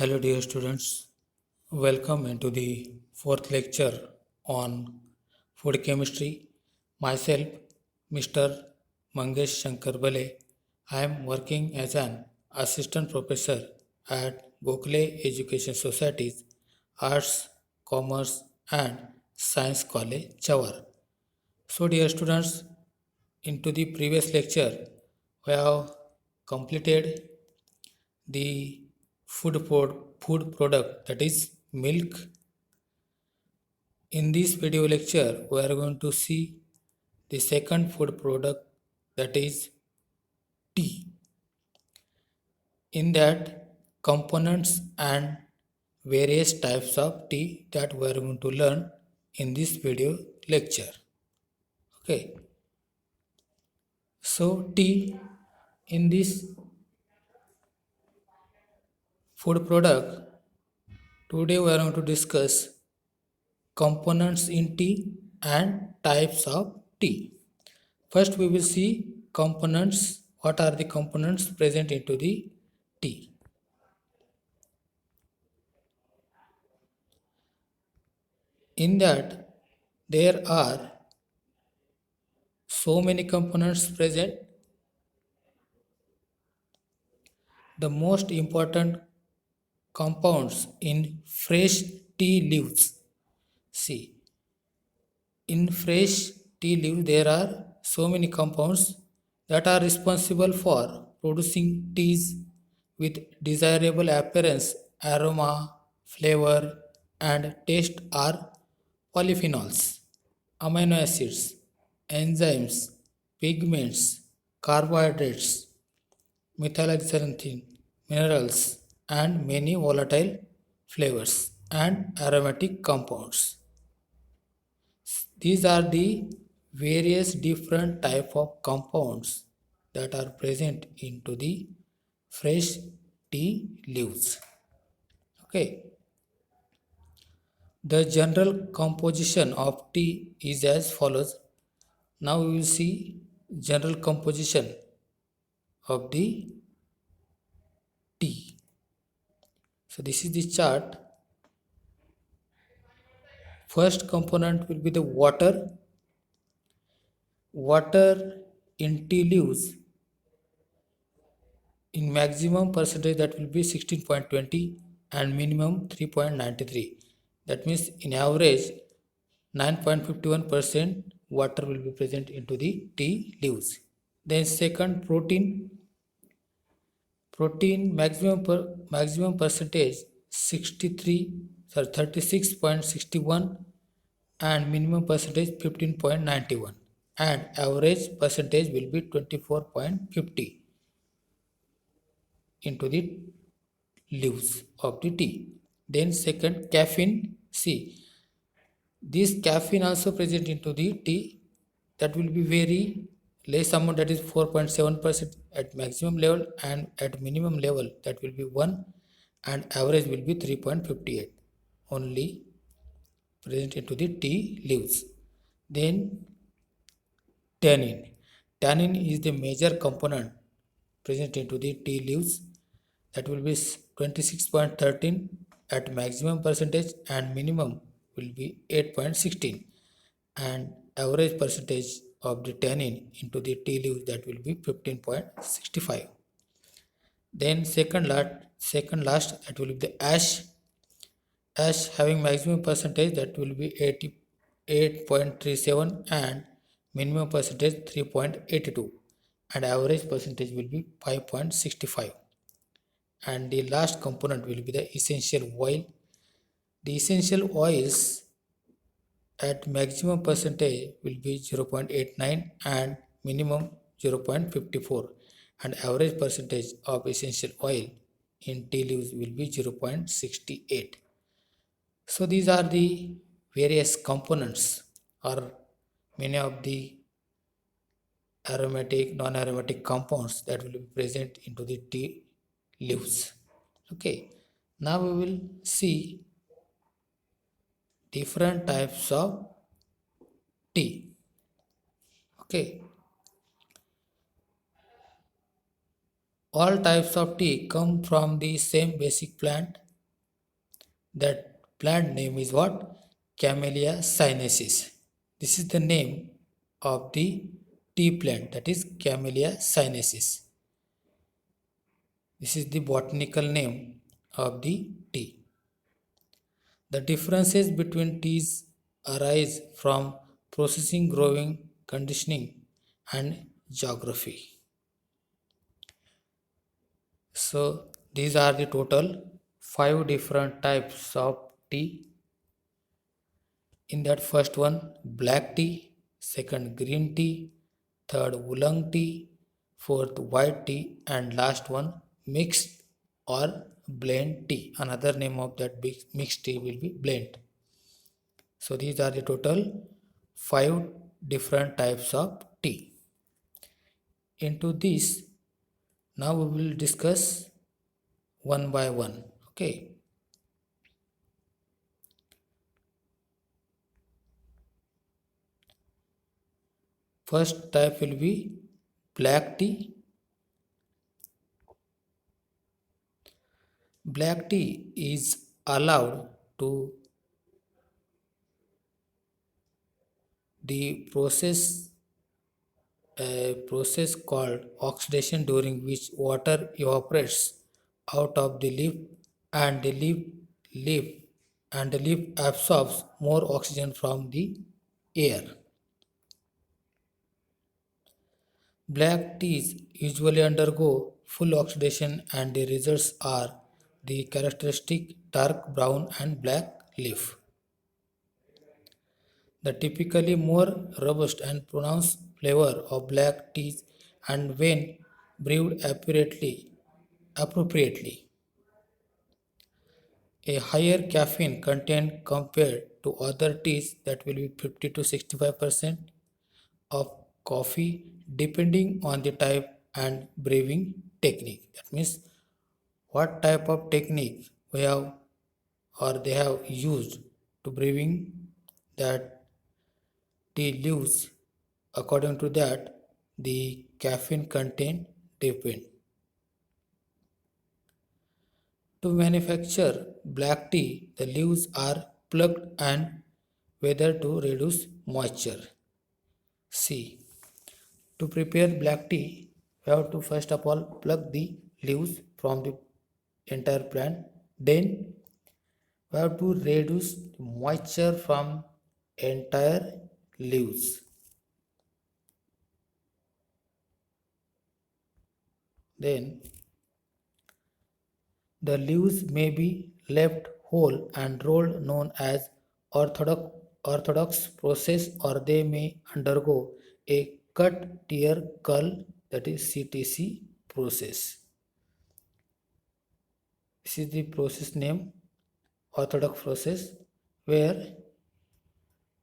Hello, dear students. Welcome into the fourth lecture on food chemistry. Myself, Mr. Mangesh Shankar Bale. I am working as an assistant professor at Gokhale Education Society's Arts, Commerce, and Science College, Chawar. So, dear students, into the previous lecture, we have completed the food product, that is milk. In this video lecture we are going to see the second food product, that is tea. In that, components and various types of tea that we are going to learn in this video lecture. Okay, so tea, in this food product, today we are going to discuss components in tea and types of tea. First, we will see components. What are the components present into the tea? In that, there are so many components present. The most important compounds in fresh tea leaves. See, in fresh tea leaf, there are so many compounds that are responsible for producing teas with desirable appearance, aroma, flavor, and taste are polyphenols, amino acids, enzymes, pigments, carbohydrates, methylaxanthin, minerals, and many volatile flavors and aromatic compounds. These are the various different type of compounds that are present into the fresh tea leaves. Okay. The general composition of tea is as follows. Now we will see general composition of the tea. So this is the chart. First component will be the water. Water in tea leaves, in maximum percentage, that will be 16.20 and minimum 3.93. That means in average 9.51% water will be present into the tea leaves. Then second, protein maximum percentage 36.61 and minimum percentage 15.91, and average percentage will be 24.50 into the leaves of the tea. Then second, caffeine. See, this caffeine also present into the tea, that will be very less amount, that is 4.7% at maximum level, and at minimum level that will be 1, and average will be 3.58 only present into the tea leaves. Then tannin. Tannin is the major component present into the tea leaves, that will be 26.13 at maximum percentage, and minimum will be 8.16, and average percentage of the tannin into the tea leaves, that will be 15.65. Then second last, that will be the ash having maximum percentage, that will be 88.37, and minimum percentage 3.82, and average percentage will be 5.65. And the last component will be the essential oil. The essential oils at maximum percentage will be 0.89 and minimum 0.54, and average percentage of essential oil in tea leaves will be 0.68. So these are the various components, or many of the aromatic, non-aromatic compounds that will be present into the tea leaves. Okay, now we will see different types of tea. Okay, all types of tea come from the same basic plant. That plant name is what? Camellia sinensis. This is the name of the tea plant, that is Camellia sinensis. This is the botanical name of the tea. The differences between teas arise from processing, growing, conditioning, and geography. So these are the total 5 different types of tea. In that first one, black tea, second green tea, third oolong tea, fourth white tea, and last one mixed or blend tea. Another name of that mixed tea will be blend. So these are the total 5 different types of tea. Into this, now we will discuss one by one. Okay. First type will be black tea. Black tea is allowed to the process called oxidation, during which water evaporates out of the leaf and leaf the leaf absorbs more oxygen from the air. Black teas usually undergo full oxidation and the results are the characteristic dark brown and black leaf. The typically more robust and pronounced flavor of black teas and when brewed appropriately, a higher caffeine content compared to other teas, that will be 50 to 65% of coffee, depending on the type and brewing technique. That means what type of technique we have or they have used to brewing that tea leaves. According to that, the caffeine content depend. To manufacture black tea, the leaves are plucked and weathered to reduce moisture. C. To prepare black tea, we have to first of all pluck the leaves from the entire plant. Then we have to reduce moisture from entire leaves. Then the leaves may be left whole and rolled, known as orthodox process, or they may undergo a cut tear curl, that is CTC process. This is the process name, orthodox process, where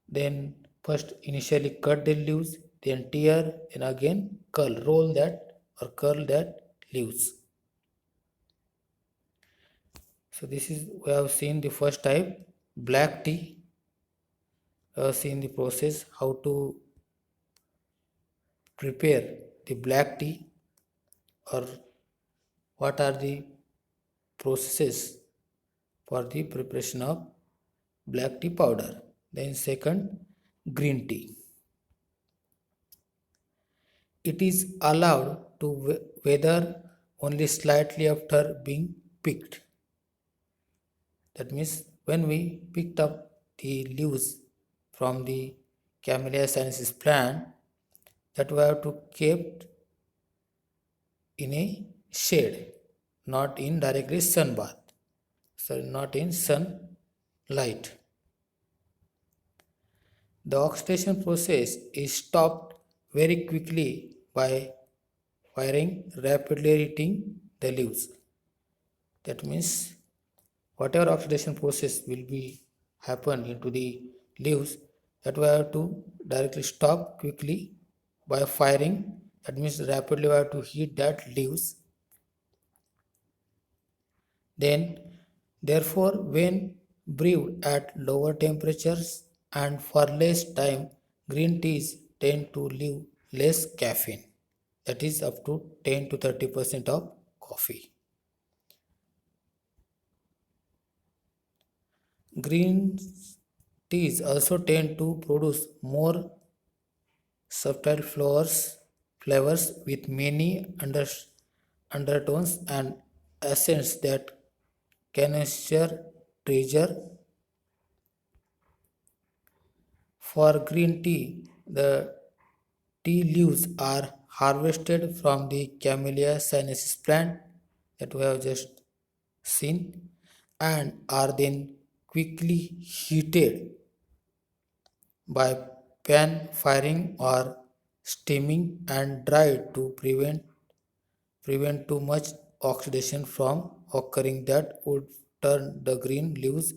then first initially cut the leaves, then tear, and again curl, roll that or curl that leaves. So this is, we have seen the first type, black tea. We have seen the process how to prepare the black tea, or what are the processes for the preparation of black tea powder. Then second, green tea. It is allowed to weather only slightly after being picked. That means when we picked up the leaves from the Camellia sinensis plant, that we have to keep in a shade, not in directly sun bath, so not in sunlight. The oxidation process is stopped very quickly by firing rapidly heating the leaves. That means whatever oxidation process will be happen into the leaves, that we have to directly stop quickly by firing. That means rapidly we have to heat that leaves. Then therefore when brewed at lower temperatures and for less time, green teas tend to leave less caffeine, that is up to 10 to 30% of coffee. Green teas also tend to produce more subtle flavors with many undertones and accents that connoisseur treasure. For green tea, the tea leaves are harvested from the Camellia sinensis plant that we have just seen and are then quickly heated by pan firing or steaming and dried to prevent too much oxidation from occurring that would turn the green leaves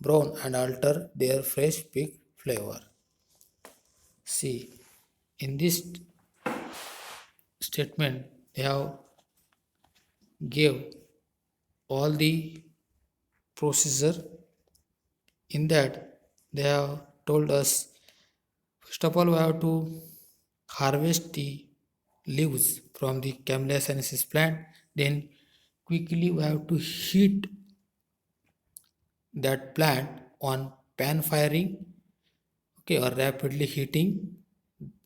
brown and alter their fresh pink flavor. See, in this statement, they have gave all the procedure. In that, they have told us first of all we have to harvest the leaves from the Camellia sinensis plant. Then quickly we have to heat that plant on pan firing, okay, or rapidly heating,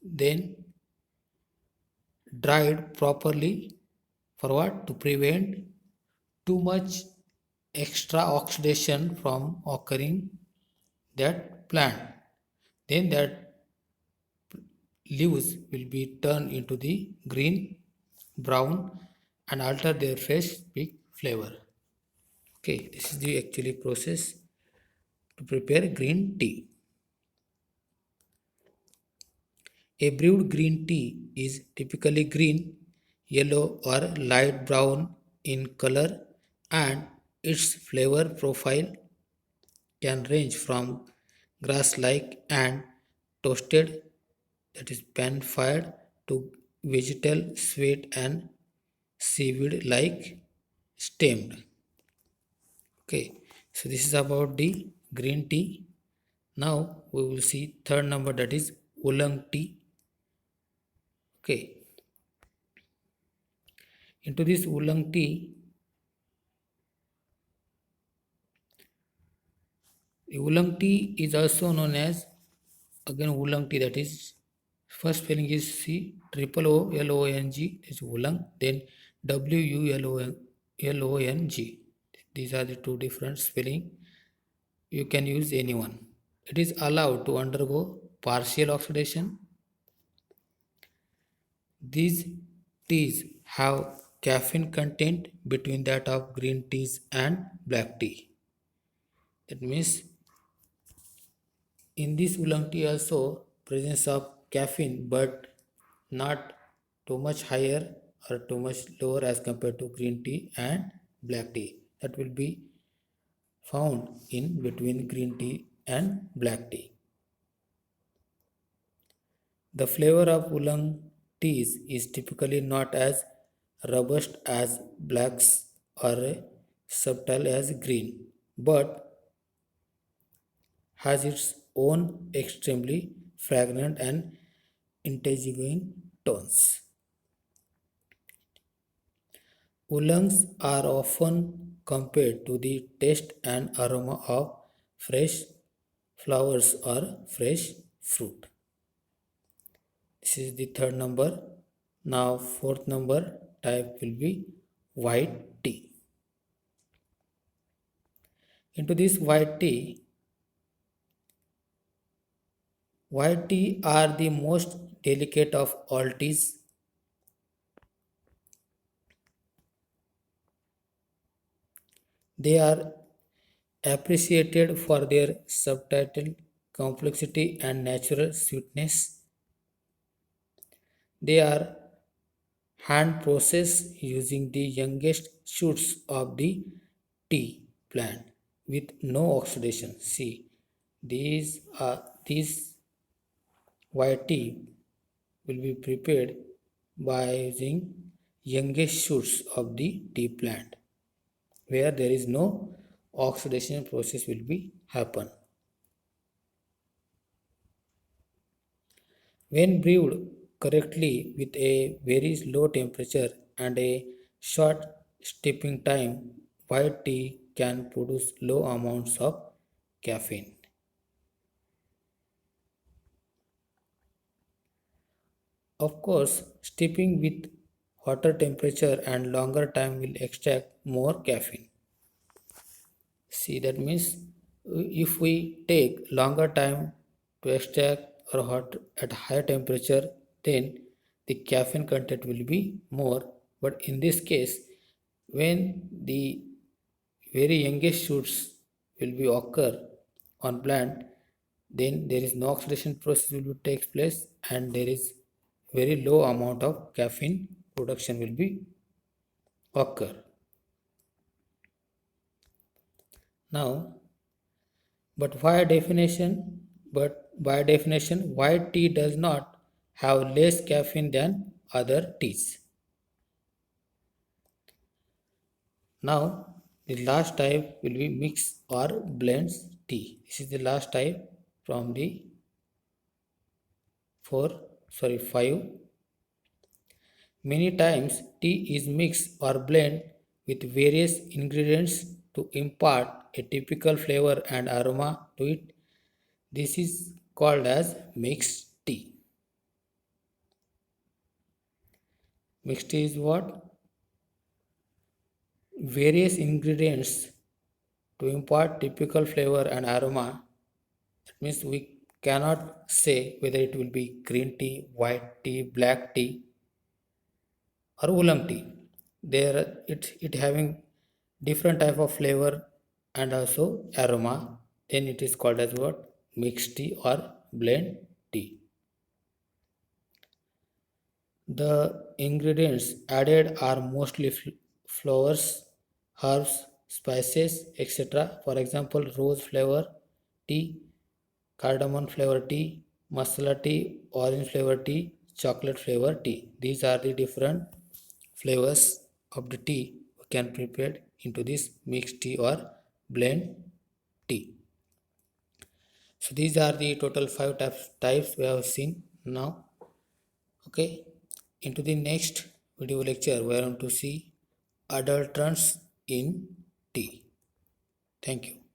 then dried properly for what? To prevent too much extra oxidation from occurring that plant. Then that leaves will be turned into the green, brown and alter their fresh pink flavor. Okay, this is the actually process to prepare green tea. A brewed green tea is typically green, yellow, or light brown in color, and its flavor profile can range from grass like and toasted, that is pan fired, to vegetal, sweet, and seaweed like steamed. Okay, so this is about the green tea. Now we will see third number, that is oolong tea. Okay, into this oolong tea, the oolong tea is also known as again oolong tea, that is first spelling is C triple O L O N G, is oolong, then W U L O N G. These are the two different spelling. You can use any one. It is allowed to undergo partial oxidation. These teas have caffeine content between that of green teas and black tea. That means in this oolong tea also presence of caffeine but not too much higher or too much lower as compared to green tea and black tea. That will be found in between green tea and black tea. The flavor of oolong teas is typically not as robust as blacks or subtle as green, but has its own extremely fragrant and intriguing tones. Oolongs are often compared to the taste and aroma of fresh flowers or fresh fruit. This is the third number. Now fourth number type will be white tea. Into this white tea are the most delicate of all teas. They are appreciated for their subtle complexity and natural sweetness. They are hand processed using the youngest shoots of the tea plant with no oxidation. See, these white tea will be prepared by using youngest shoots of the tea plant where there is no oxidation process will be happen. When brewed correctly with a very low temperature and a short steeping time, white tea can produce low amounts of caffeine. Of course, steeping with hotter temperature and longer time will extract more caffeine. See, that means if we take longer time to extract or hot at higher temperature, then the caffeine content will be more. But in this case, when the very youngest shoots will be occur on plant, then there is no oxidation process will be takes place and there is very low amount of caffeine production will be occur. Now, but by definition, white tea does not have less caffeine than other teas. Now, the last type will be mix or blends tea. This is the last type from the five. Many times tea is mixed or blend with various ingredients to impart a typical flavor and aroma to it. This is called as mixed tea. Mixed tea is what? Various ingredients to impart typical flavor and aroma. That means we cannot say whether it will be green tea, white tea, black tea, or oolong tea. There it having different type of flavor and also aroma. Then it is called as what? Mixed tea or blend tea. The ingredients added are mostly flowers, herbs, spices, etc. For example, rose flavor tea, cardamom flavor tea, masala tea, orange flavor tea, chocolate flavor tea. These are the different flavors of the tea we can prepare into this mixed tea or blend tea. So these are the total five types we have seen now. Okay, into the next video lecture we are going to see adulterants in tea. Thank you.